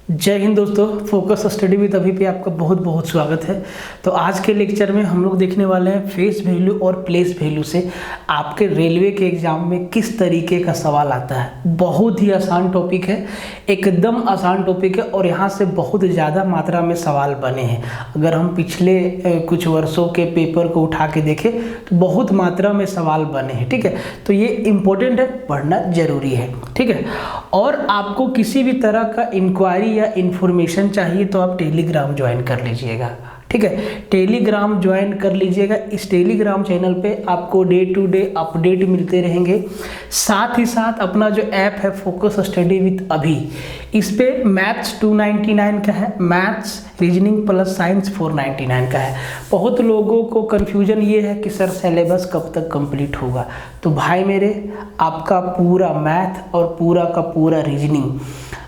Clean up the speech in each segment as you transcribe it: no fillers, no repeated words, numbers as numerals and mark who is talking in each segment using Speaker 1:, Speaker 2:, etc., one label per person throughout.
Speaker 1: जय हिंद दोस्तों, focus study with अभी पे आपका बहुत बहुत स्वागत है। तो आज के लेक्चर में हम लोग देखने वाले हैं फेस वैल्यू और प्लेस वैल्यू से आपके रेलवे के एग्जाम में किस तरीके का सवाल आता है। बहुत ही आसान टॉपिक है, एकदम आसान टॉपिक है और यहाँ से बहुत ज़्यादा मात्रा में सवाल बने हैं। अगर हम पिछले कुछ वर्षों के पेपर को उठा के देखें तो बहुत मात्रा में सवाल बने हैं। ठीक है, तो ये इम्पोर्टेंट है, पढ़ना जरूरी है। ठीक है, और आपको किसी भी तरह का इंक्वायरी या इन्फॉर्मेशन चाहिए तो आप टेलीग्राम ज्वाइन कर लीजिएगा। ठीक है, टेलीग्राम ज्वाइन कर लीजिएगा। इस टेलीग्राम चैनल पे आपको डे टू डे अपडेट मिलते रहेंगे। साथ ही साथ अपना जो ऐप है फोकस स्टडी विद अभी, इस पे मैथ्स 299 का है, मैथ्स रीजनिंग प्लस साइंस 499 का है। बहुत लोगों को कन्फ्यूजन ये है कि सर सिलेबस कब तक कंप्लीट होगा। तो भाई मेरे, आपका पूरा मैथ और पूरा का पूरा रीजनिंग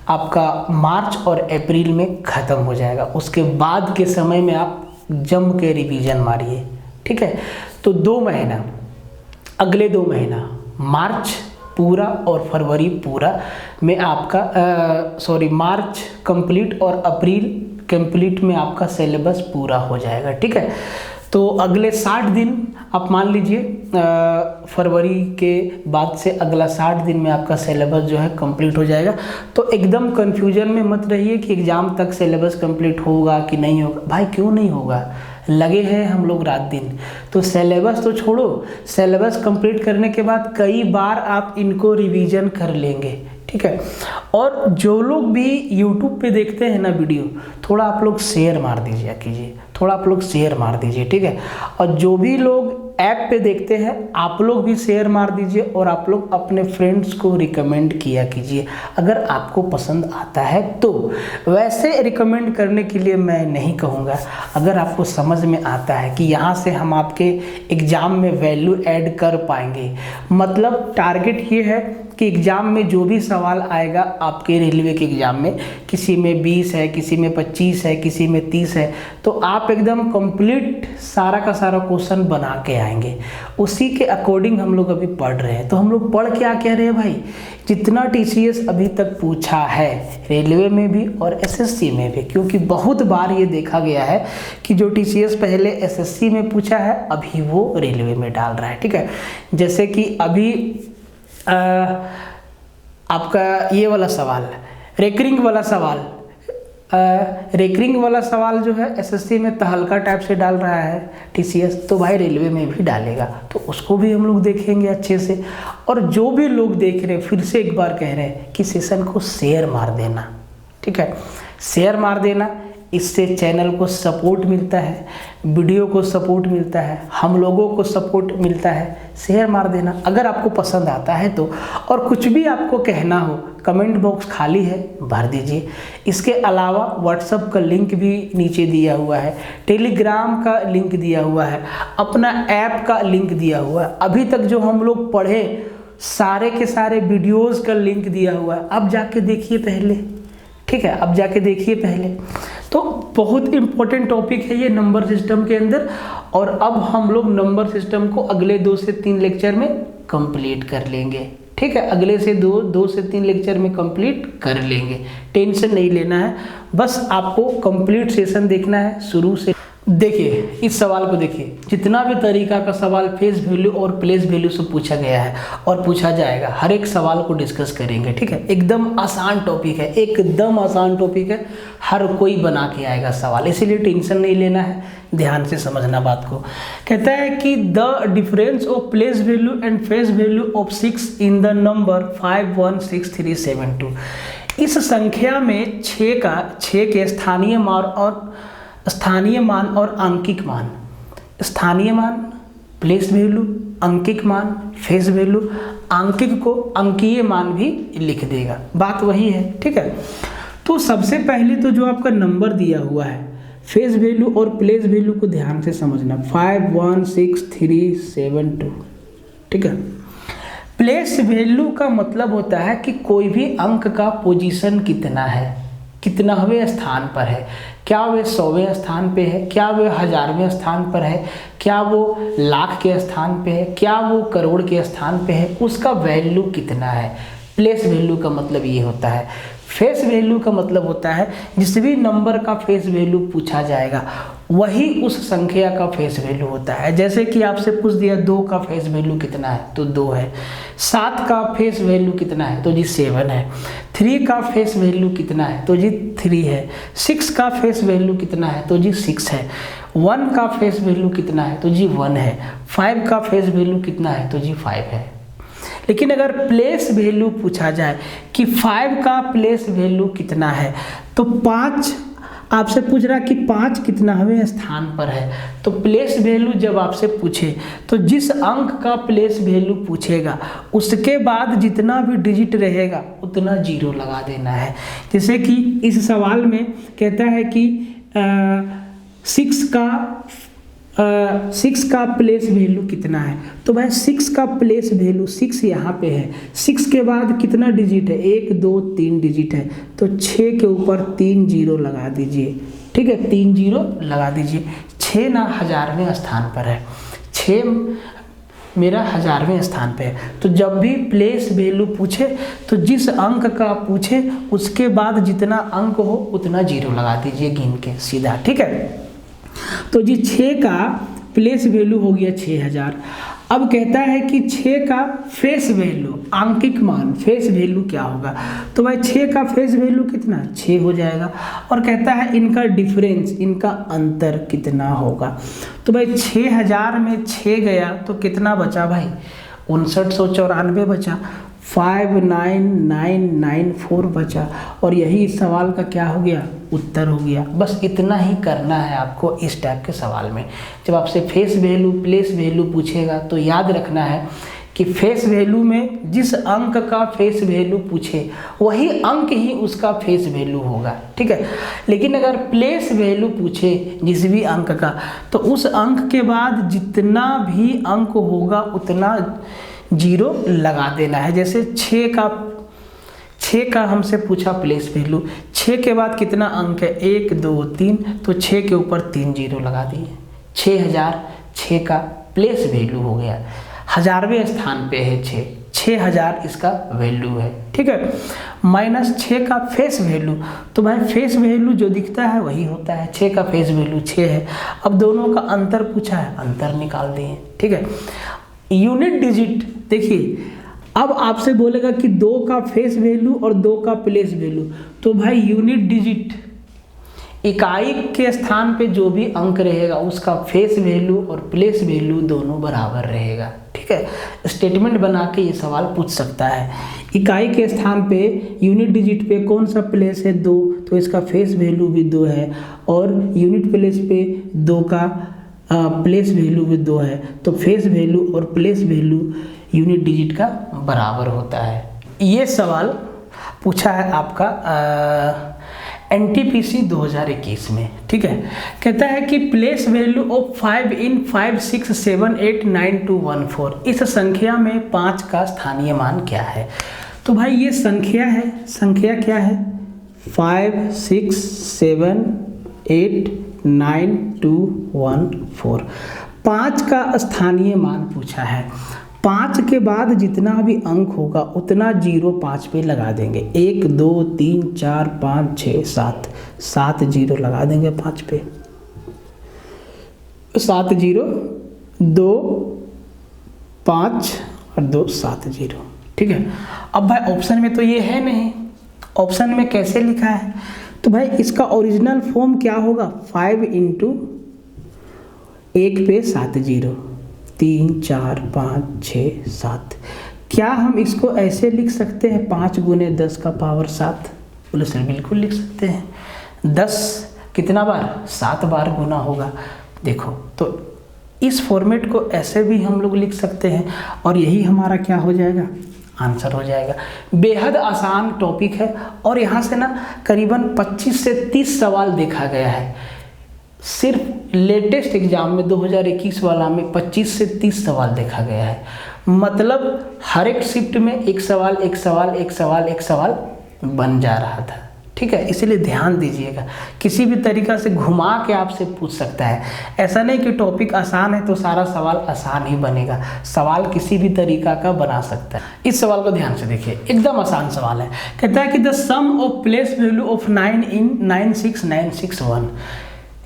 Speaker 1: आपका मार्च और अप्रैल में ख़त्म हो जाएगा। उसके बाद के समय में आप जम के रिवीजन मारिए। ठीक है, तो 2 महीना, अगले 2 महीना मार्च पूरा और फरवरी पूरा में आपका मार्च कंप्लीट और अप्रैल कंप्लीट में आपका सिलेबस पूरा हो जाएगा। ठीक है, तो अगले 60 दिन आप मान लीजिए, फरवरी के बाद से अगला 60 दिन में आपका सिलेबस जो है कंप्लीट हो जाएगा। तो एकदम कंफ्यूजन में मत रहिए कि एग्ज़ाम तक सिलेबस कंप्लीट होगा कि नहीं होगा। भाई क्यों नहीं होगा, लगे हैं हम लोग रात दिन। तो सिलेबस तो छोड़ो, सिलेबस कंप्लीट करने के बाद कई बार आप इनको रिवीजन कर लेंगे। ठीक है, और जो लोग भी YouTube पे देखते हैं ना वीडियो, थोड़ा आप लोग शेयर मार दीजिए कीजिए, थोड़ा आप लोग शेयर मार दीजिए। ठीक है, और जो भी लोग ऐप पे देखते हैं आप लोग भी शेयर मार दीजिए और आप लोग अपने फ्रेंड्स को रिकमेंड किया कीजिए अगर आपको पसंद आता है तो। वैसे रिकमेंड करने के लिए मैं नहीं कहूँगा, अगर आपको समझ में आता है कि यहाँ से हम आपके एग्ज़ाम में वैल्यू ऐड कर पाएंगे। मतलब टारगेट ये है कि एग्ज़ाम में जो भी सवाल आएगा आपके रेलवे के एग्ज़ाम में, किसी में 20 है, किसी में 25 है, किसी में 30 है, तो आप एकदम कंप्लीट सारा का सारा क्वेश्चन बना के आएंगे। उसी के अकॉर्डिंग हम लोग अभी पढ़ रहे हैं। तो हम लोग पढ़ क्या कह रहे हैं भाई, जितना TCS अभी तक पूछा है रेलवे में भी और SSC में भी, क्योंकि बहुत बार ये देखा गया है कि जो TCS पहले SSC में पूछा है अभी वो रेलवे में डाल रहा है। ठीक है, जैसे कि अभी आपका ये वाला सवाल, रेकरिंग वाला सवाल जो है SSC में तहलका टाइप से डाल रहा है TCS, तो भाई रेलवे में भी डालेगा। तो उसको भी हम लोग देखेंगे अच्छे से। और जो भी लोग देख रहे हैं, फिर से एक बार कह रहे हैं कि सेशन को शेयर मार देना। ठीक है, शेयर मार देना, इससे चैनल को सपोर्ट मिलता है, वीडियो को सपोर्ट मिलता है, हम लोगों को सपोर्ट मिलता है। शेयर मार देना अगर आपको पसंद आता है तो। और कुछ भी आपको कहना हो, कमेंट बॉक्स खाली है, भर दीजिए। इसके अलावा व्हाट्सएप का लिंक भी नीचे दिया हुआ है, टेलीग्राम का लिंक दिया हुआ है, अपना ऐप का लिंक दिया हुआ है। अभी तक जो हम लोग पढ़े सारे के सारे वीडियोज़ का लिंक दिया हुआ है, अब जाके देखिए पहले। ठीक है, अब जाके देखिए पहले। तो बहुत इंपॉर्टेंट टॉपिक है ये नंबर सिस्टम के अंदर, और अब हम लोग नंबर सिस्टम को अगले 2 से 3 लेक्चर में कंप्लीट कर लेंगे। ठीक है, अगले से 2 से 3 लेक्चर में कंप्लीट कर लेंगे। टेंशन नहीं लेना है, बस आपको कंप्लीट सेशन देखना है शुरू से। देखिए इस सवाल को देखिए, जितना भी तरीका का सवाल फेस वैल्यू और प्लेस वैल्यू से पूछा गया है और पूछा जाएगा, हर एक सवाल को डिस्कस करेंगे। ठीक है, एकदम आसान टॉपिक है, एकदम आसान टॉपिक है, हर कोई बना के आएगा सवाल, इसीलिए टेंशन नहीं लेना है, ध्यान से समझना बात को। कहता है कि the difference of place value and face value of 6 in the number 516372। इस संख्या में 6 के स्थानीय मान और अंकिक मान, स्थानीय मान प्लेस वैल्यू, अंकिक मान फेस वैल्यू, अंकिक को अंकीय मान भी लिख देगा, बात वही है। ठीक है, तो सबसे पहले तो जो आपका नंबर दिया हुआ है फेस वैल्यू और प्लेस वैल्यू को ध्यान से समझना, 516372। ठीक है, प्लेस वैल्यू का मतलब होता है कि कोई भी अंक का पोजीशन कितना है, कितनावें स्थान पर है, क्या वे 100वें स्थान पे है, क्या वे 1000वें स्थान पर है, क्या वो लाख के स्थान पे है, क्या वो करोड़ के स्थान पे है, उसका वैल्यू कितना है। प्लेस वैल्यू का मतलब ये होता है। फेस वैल्यू का मतलब होता है जिस भी नंबर का फेस वैल्यू पूछा जाएगा वही उस संख्या का फेस वैल्यू होता है। जैसे कि आपसे पूछ दिया 2 का फेस वैल्यू कितना है, तो 2 है। 7 का फेस वैल्यू कितना है, तो जी 7 है। 3 का फेस वैल्यू कितना है, तो जी 3 है। 6 का फेस वैल्यू कितना है, तो जी 6 है। 1 का फेस वैल्यू कितना है, तो जी 1 है। 5 का फेस वैल्यू कितना है, तो जी 5 है। लेकिन अगर प्लेस वैल्यू पूछा जाए कि 5 का प्लेस वैल्यू कितना है, तो 5 आपसे पूछ रहा कि 5 कितनावें स्थान पर है। तो प्लेस वैल्यू जब आपसे पूछे तो जिस अंक का प्लेस वैल्यू पूछेगा उसके बाद जितना भी डिजिट रहेगा उतना 0 लगा देना है। जैसे कि इस सवाल में कहता है कि 6 का प्लेस वैल्यू कितना है, तो भाई 6 का प्लेस वैल्यू 6 यहाँ पे है। 6 के बाद कितना डिजिट है, 1 2 3 डिजिट है, तो 6 के ऊपर 3 0 लगा दीजिए। ठीक है, 3 0 लगा दीजिए। 6 ना 1000वें स्थान पर है, 6 मेरा 1000वें स्थान पे है। तो जब भी प्लेस वैल्यू पूछे तो जिस अंक का पूछे उसके बाद जितना अंक हो उतना 0 लगा दीजिए गिन के सीधा। ठीक है, तो जी 6 का प्लेस वैल्यू हो गया 6000। अब कहता है कि 6 का फेस वैल्यू आंकिक मान फेस वैल्यू क्या होगा, तो भाई 6 का फेस वैल्यू कितना 6 हो जाएगा। और कहता है इनका डिफरेंस इनका अंतर कितना होगा, तो भाई 6000 में 6 गया तो कितना बचा भाई 5994 बचा। 59994 बचा और यही इस सवाल का क्या हो गया उत्तर हो गया। बस इतना ही करना है आपको इस टाइप के सवाल में। जब आपसे फेस वैल्यू प्लेस वैल्यू पूछेगा तो याद रखना है कि फेस वैल्यू में जिस अंक का फेस वैल्यू पूछे वही अंक ही उसका फेस वैल्यू होगा। ठीक है, लेकिन अगर प्लेस वैल्यू पूछे जिस भी अंक का तो उस अंक के बाद जितना भी अंक होगा उतना 0 लगा देना है। जैसे 6 का हमसे पूछा प्लेस वैल्यू, 6 के बाद कितना अंक है 1 2 3, तो 6 के ऊपर 3 0 लगा दिए। 6006 का प्लेस वैल्यू हो गया, 1000वें स्थान पे है 6000 इसका वैल्यू है। ठीक है, माइनस 6 का फेस वैल्यू, तो भाई फेस वैल्यू जो दिखता है वही होता है। 6 का फेस वैल्यू 6 है। अब दोनों का अंतर पूछा है, अंतर निकाल दिए। ठीक है, यूनिट डिजिट देखिए, अब आपसे बोलेगा कि 2 का फेस वैल्यू और 2 का प्लेस वैल्यू, तो भाई यूनिट डिजिट इकाई के स्थान पे जो भी अंक रहेगा उसका फेस वैल्यू और प्लेस वैल्यू दोनों बराबर रहेगा। ठीक है, स्टेटमेंट बना के ये सवाल पूछ सकता है। इकाई के स्थान पे यूनिट डिजिट पे कौन सा प्लेस है 2, तो इसका फेस वैल्यू भी 2 है और यूनिट प्लेस पे 2 का प्लेस वैल्यू भी 2 है, तो फेस वैल्यू और प्लेस वैल्यू यूनिट डिजिट का बराबर होता है। ये सवाल पूछा है आपका NTPC 2021 में। ठीक है, कहता है कि प्लेस वैल्यू ऑफ 5 इन 5 6 7 8 9 2 1 4, इस संख्या में 5 का स्थानीय मान क्या है। तो भाई ये संख्या है, संख्या क्या है 5 6 7 8 9 2 1 4। 5 का स्थानीय मान पूछा है। 5 के बाद जितना भी अंक होगा उतना 0 5 पे लगा देंगे। 1 2 3 4 5 6 7 0 लगा देंगे 5 पे। 7 0 2 5 और 2 7 0। ठीक है, अब भाई ऑप्शन में तो ये है नहीं, ऑप्शन में कैसे लिखा है, तो भाई इसका ओरिजिनल फॉर्म क्या होगा 5 इंटू 1 पे 7 0 3 4 5 6 7। क्या हम इसको ऐसे लिख सकते हैं 5 गुने 10 का पावर 7? बोले सर बिल्कुल लिख सकते हैं। 10 कितना बार 7 बार गुना होगा। देखो तो इस फॉर्मेट को ऐसे भी हम लोग लिख सकते हैं और यही हमारा क्या हो जाएगा आंसर हो जाएगा। बेहद आसान टॉपिक है और यहाँ से ना करीबन 25 से 30 सवाल देखा गया है। सिर्फ लेटेस्ट एग्जाम में 2021 वाला में 25 से 30 सवाल देखा गया है। मतलब हर एक शिफ्ट में एक सवाल बन जा रहा था। ठीक है, इसीलिए ध्यान दीजिएगा। किसी भी तरीका से घुमा के आपसे पूछ सकता है, ऐसा नहीं कि टॉपिक आसान है तो सारा सवाल आसान ही बनेगा, सवाल किसी भी तरीका का बना सकता है। इस सवाल को ध्यान से देखिए, एकदम आसान सवाल है। कहता है कि the sum of place value of 9 in 96961,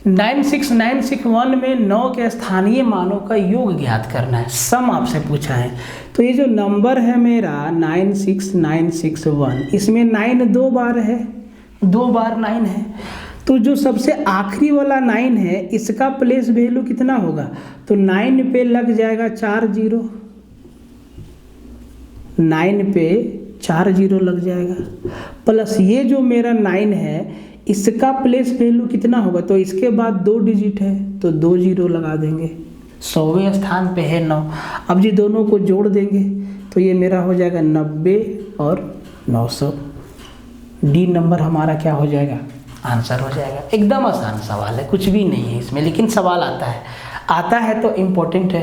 Speaker 1: 96961 में 9 के स्थानीय मानों का योग ज्ञात करना है, सम आपसे पूछा है। तो ये जो नंबर है मेरा 96961, इसमें 9 दो बार है, 2 बार 9 है, तो जो सबसे आखिरी वाला 9 है इसका प्लेस वैल्यू कितना होगा, तो 9 पे लग जाएगा 4 जीरो, 9 पे 4 जीरो लग जाएगा, प्लस ये जो मेरा 9 है इसका प्लेस वैल्यू कितना होगा, तो इसके बाद 2 डिजिट है तो 2 जीरो लगा देंगे, 100वें स्थान पे है 9। अब जी दोनों को जोड़ देंगे तो ये मेरा हो जाएगा 90 और 900, डी नंबर हमारा क्या हो जाएगा, आंसर हो जाएगा। एकदम आसान सवाल है, कुछ भी नहीं है इसमें, लेकिन सवाल आता है तो इम्पोर्टेंट है।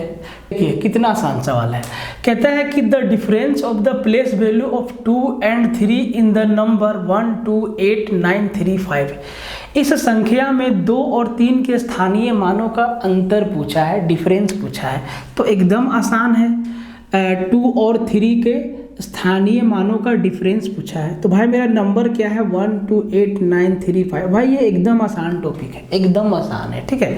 Speaker 1: देखिए कितना आसान सवाल है। कहता है कि the difference of the place value of 2 and 3 in the number 1 2 8 9 3 5, इस संख्या में 2 और 3 के स्थानीय मानों का अंतर पूछा है, डिफरेंस पूछा है, तो एकदम आसान है। 2 और 3 के स्थानीय मानों का डिफरेंस पूछा है, तो भाई मेरा नंबर क्या है 1 2 8 9 3 5। भाई ये एकदम आसान टॉपिक है, एकदम आसान है, ठीक है।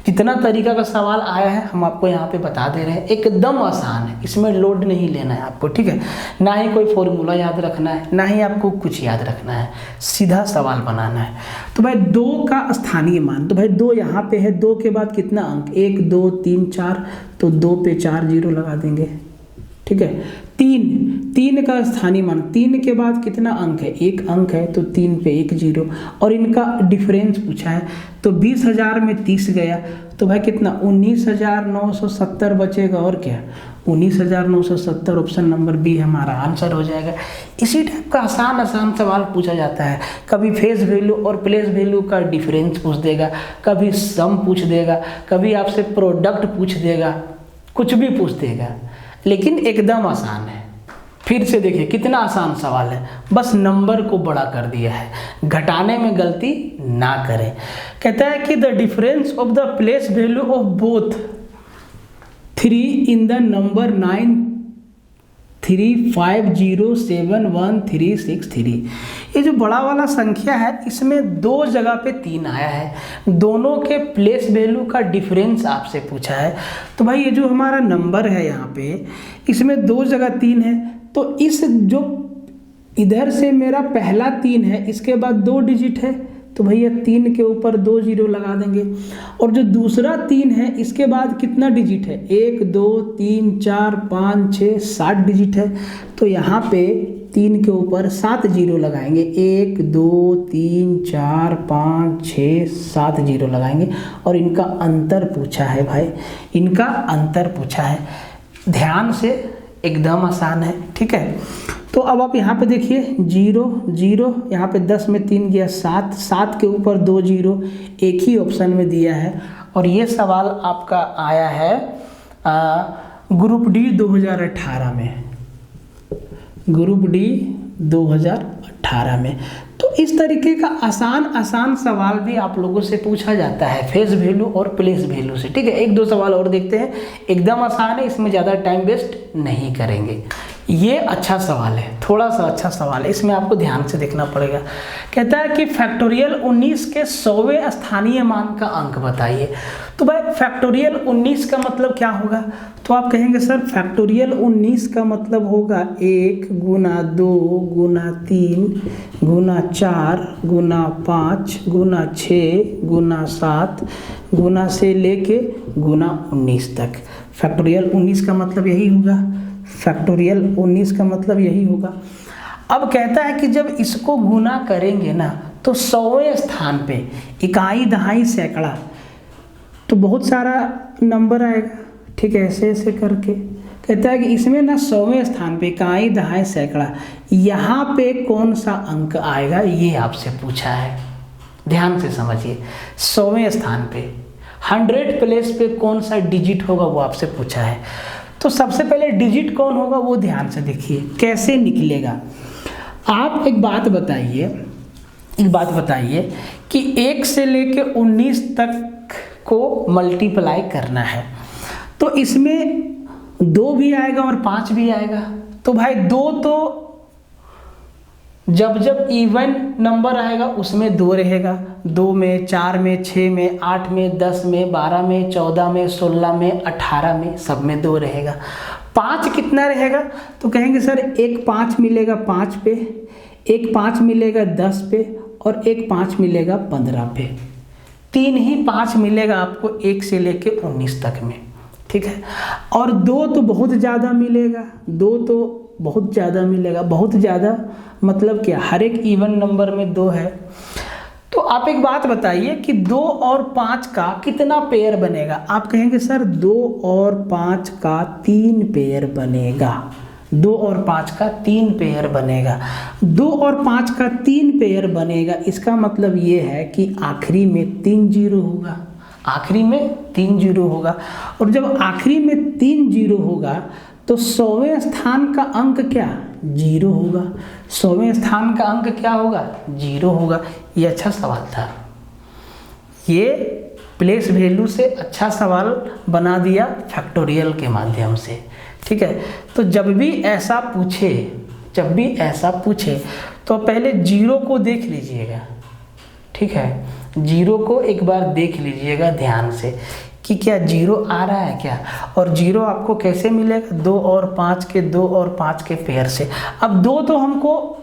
Speaker 1: जितना तरीका का सवाल आया है हम आपको यहाँ पे बता दे रहे हैं, एकदम आसान है, इसमें लोड नहीं लेना है आपको, ठीक है। ना ही कोई फॉर्मूला याद रखना है, ना ही आपको कुछ याद रखना है, सीधा सवाल बनाना है। तो भाई 2 का स्थानीय मान, तो भाई 2 यहाँ पे है, 2 के बाद कितना अंक, 1 2 3 4, तो 2 पे 4 जीरो लगा देंगे, ठीक है। 3 का स्थानीय मान, 3 के बाद कितना अंक है, 1 अंक है, तो 3 पे 1 जीरो, और इनका डिफरेंस पूछा है, तो 20,000 में 30 गया, तो भाई कितना 19,970 बचेगा, और क्या 19,970, ऑप्शन नंबर बी हमारा आंसर हो जाएगा। इसी टाइप का आसान सवाल पूछा जाता है, कभी फेस वैल्यू और प्लेस वैल्यू का डिफरेंस पूछ देगा, कभी सम पूछ देगा, कभी आपसे प्रोडक्ट पूछ देगा, कुछ भी पूछ देगा, लेकिन एकदम आसान है। फिर से देखिए कितना आसान सवाल है, बस नंबर को बड़ा कर दिया है, घटाने में गलती ना करें। कहता है कि the difference of the place value of both 3 in the number 935071363, ये जो बड़ा वाला संख्या है इसमें 2 जगह पे 3 आया है, दोनों के प्लेस वैल्यू का डिफरेंस आपसे पूछा है। तो भाई ये जो हमारा नंबर है यहाँ पे, इसमें 2 जगह 3 है, तो इस जो इधर से मेरा पहला 3 है इसके बाद 2 डिजिट है, तो भैया 3 के ऊपर 2 जीरो लगा देंगे, और जो दूसरा 3 है इसके बाद कितना डिजिट है, 1 2 3 4 5 6 7 डिजिट है, तो यहाँ पे 3 के ऊपर 7 जीरो लगाएंगे, 1 2 3 4 5 6 7 जीरो लगाएंगे, और इनका अंतर पूछा है भाई, इनका अंतर पूछा है, ध्यान से, एकदम आसान है, ठीक है। तो अब आप यहाँ पे देखिए 0 0, यहाँ पे 10 में 3 गया 7, 7 के ऊपर 2 जीरो, एक ही ऑप्शन में दिया है, और ये सवाल आपका आया है ग्रुप डी 2018 में, ग्रुप डी 2018 में। तो इस तरीके का आसान सवाल भी आप लोगों से पूछा जाता है फेस वैल्यू और प्लेस वैल्यू से, ठीक है। 1-2 सवाल और देखते हैं, एकदम आसान है, इसमें ज़्यादा टाइम वेस्ट नहीं करेंगे। ये अच्छा सवाल है, थोड़ा सा अच्छा सवाल है, इसमें आपको ध्यान से देखना पड़ेगा। कहता है कि फैक्टोरियल 19 के 100वें स्थानीय मान का अंक बताइए। तो भाई फैक्टोरियल 19 का मतलब क्या होगा, तो आप कहेंगे सर फैक्टोरियल 19 का मतलब होगा 1 गुना 2 गुना 3 गुना 4 गुना 5 गुना 6 गुना 7 गुना से लेके गुना 19 तक। फैक्टोरियल 19 का मतलब यही होगा, फैक्टोरियल 19 का मतलब यही होगा। अब कहता है कि जब इसको गुना करेंगे ना तो 100वें स्थान पे इकाई दहाई सैकड़ा, तो बहुत सारा नंबर आएगा, ठीक है, ऐसे ऐसे करके। कहता है कि इसमें ना 100वें स्थान पे इकाई दहाई सैकड़ा, यहाँ पे कौन सा अंक आएगा, ये आपसे पूछा है, ध्यान से समझिए। 100वें स्थान पे 100 प्लेस पे कौन सा डिजिट होगा वो आपसे पूछा है। तो सबसे पहले डिजिट कौन होगा वो ध्यान से देखिए कैसे निकलेगा। आप एक बात बताइए एक बात बताइए कि 1 से लेके 19 तक को मल्टीप्लाई करना है, तो इसमें 2 भी आएगा और 5 भी आएगा। तो भाई 2 तो जब जब इवन नंबर आएगा उसमें 2 रहेगा, 2 में, 4 में, 6 में, 8 में, 10 में, 12 में, 14 में, 16 में, 18 में, सब में 2 रहेगा। 5 कितना रहेगा? तो कहेंगे सर एक 5 मिलेगा 5 पे, एक 5 मिलेगा 10 पे और एक 5 मिलेगा 15 पे। 3 ही 5 मिलेगा आपको 1 से लेके 19 तक में, ठीक है। और 2 तो बहुत ज़्यादा मिलेगा, 2 तो बहुत ज़्यादा मिलेगा। बहुत ज़्यादा मतलब क्या? हर एक इवन नंबर में 2 है। तो आप एक बात बताइए कि 2 और 5 का कितना पेयर बनेगा? आप कहेंगे सर 2 और 5 का 3 पेयर बनेगा। 2 और 5 का 3 पेयर बनेगा। 2 और 5 का 3 पेयर बनेगा, इसका मतलब ये है कि आखिरी में 3 जीरो होगा। आखिरी में 3 जीरो होगा। और जब आखिरी में 3 जीरो होगा तो 100वें स्थान का अंक क्या? 0 होगा। 100वें स्थान का अंक क्या होगा? 0 होगा। ये अच्छा सवाल था, ये प्लेस वैल्यू से अच्छा सवाल बना दिया फैक्टोरियल के माध्यम से, ठीक है। तो जब भी ऐसा पूछे तो पहले 0 को देख लीजिएगा, ठीक है। 0 को एक बार देख लीजिएगा ध्यान से कि क्या 0 आ रहा है क्या। और 0 आपको कैसे मिलेगा? 2 और 5 के 2 और 5 के पेयर से। अब 2 तो हमको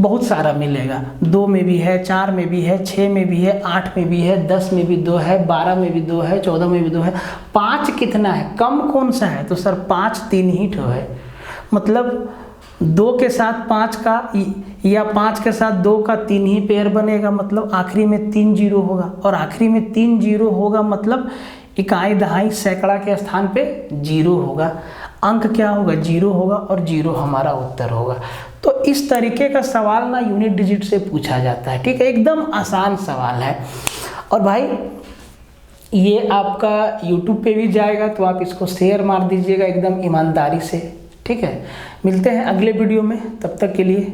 Speaker 1: बहुत सारा मिलेगा, 2 में भी है, 4 में भी है, 6 में भी है, 8 में भी है, 10 में भी 2 है, 12 में भी 2 है, 14 में भी 2 है। 5 कितना है? कम कौन सा है? तो सर 5 3 ही ठो है। मतलब 2 के साथ 5 का या 5 के साथ 2 का 3 ही पेयर बनेगा, मतलब आखिरी में 3 जीरो होगा। और आखिरी में 3 जीरो होगा मतलब इकाई दहाई सैकड़ा के स्थान पे 0 होगा। अंक क्या होगा? 0 होगा और 0 हमारा उत्तर होगा। तो इस तरीके का सवाल ना यूनिट डिजिट से पूछा जाता है, ठीक है। एकदम आसान सवाल है। और भाई ये आपका YouTube पे भी जाएगा, तो आप इसको शेयर मार दीजिएगा एकदम ईमानदारी से, ठीक है। मिलते हैं अगले वीडियो में, तब तक के लिए